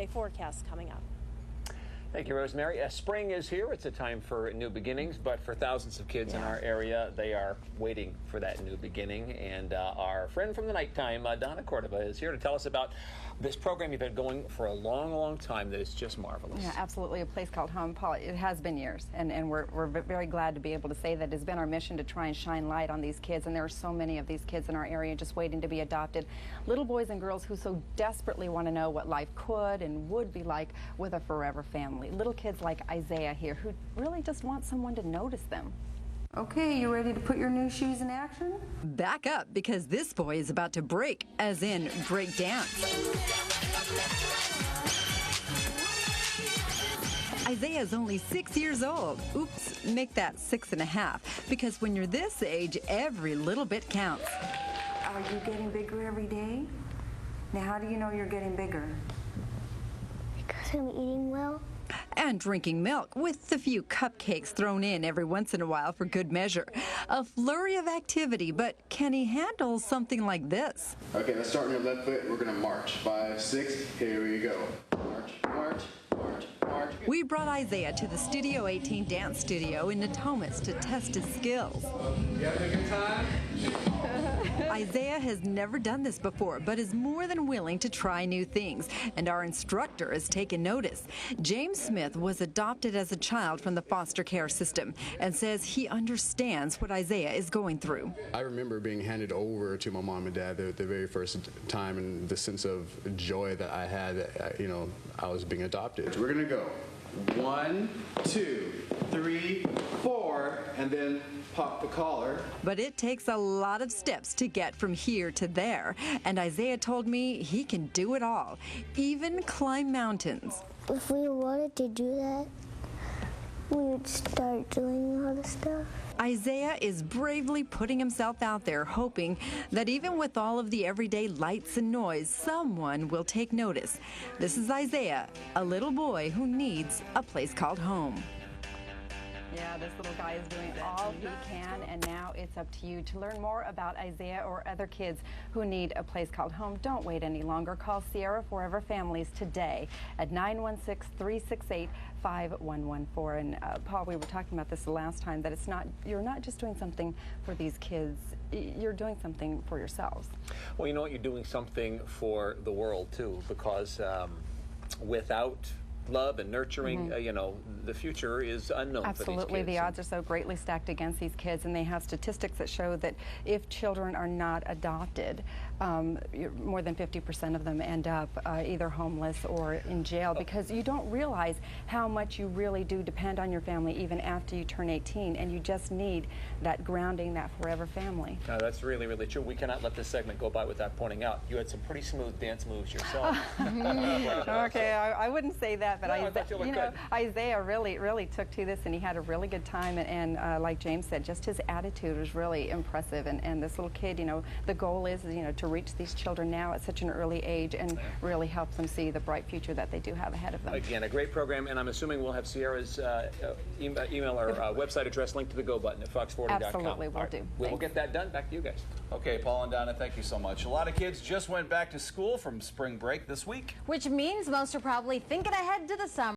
7-day forecast coming up. Thank you, Rosemary. Spring is here. It's a time for new beginnings, but for thousands of kids in our area, they are waiting for that new beginning. And our friend from the nighttime, Donna Cordova, is here to tell us about this program you've been going for a long, long time that is just marvelous. Yeah, absolutely. A place called home, Paul. It has been years, and we're very glad to be able to say that it's been our mission to try and shine light on these kids, and there are so many of these kids in our area just waiting to be adopted. Little boys and girls who so desperately want to know what life could and would be like with a forever family. Little kids like Isaiah here who really just want someone to notice them. Okay, you ready to put your new shoes in action? Back up, because this boy is about to break, as in break dance. Isaiah is only 6 years old. Oops, make that 6.5, because when you're this age, every little bit counts. Are you getting bigger every day? Now, how do you know you're getting bigger? Because I'm eating well. And drinking milk, with a few cupcakes thrown in every once in a while for good measure. A flurry of activity, but can he handle something like this? Okay, let's start on your left foot. We're gonna march. 5, 6, here we go. March, march, march, march. We brought Isaiah to the Studio 18 dance studio in Natomas to test his skills. You having a good time? Isaiah has never done this before, but is more than willing to try new things, and our instructor has taken notice. James Smith was adopted as a child from the foster care system and says he understands what Isaiah is going through. I remember being handed over to my mom and dad the very first time, and the sense of joy that I had that, I was being adopted. We're gonna go 1, 2, 3, 4, and then pop the collar. But it takes a lot of steps to get from here to there, and Isaiah told me he can do it all, even climb mountains. If we wanted to do that, we would start doing a lot of stuff. Isaiah is bravely putting himself out there, hoping that even with all of the everyday lights and noise, someone will take notice. This is Isaiah, a little boy who needs a place called home. Yeah, this little guy is doing all he can, and now it's up to you. To learn more about Isaiah or other kids who need a place called home, don't wait any longer. Call Sierra Forever Families today at 916-368-5114. And Paul, we were talking about this the last time, that you're not just doing something for these kids, you're doing something for yourselves. Well, you know what? You're doing something for the world, too, because without love and nurturing, the future is unknown. Absolutely. For these kids. The odds are so greatly stacked against these kids, and they have statistics that show that if children are not adopted, more than 50% of them end up either homeless or in jail, because you don't realize how much you really do depend on your family even after you turn 18, and you just need that grounding, that forever family. That's really, really true. We cannot let this segment go by without pointing out you had some pretty smooth dance moves yourself. Okay, I wouldn't say that, but no, Isaiah really took to this, and he had a really good time, and like James said, just his attitude was really impressive, and this little kid, the goal is to reach these children now at such an early age and really help them see the bright future that they do have ahead of them. Again, a great program, and I'm assuming we'll have Sierra's email or website address linked to the go button at fox40.com. Absolutely, we'll do. We'll get that done. Back to you guys. Okay, Paul and Donna, thank you so much. A lot of kids just went back to school from spring break this week. Which means most are probably thinking ahead to the summer.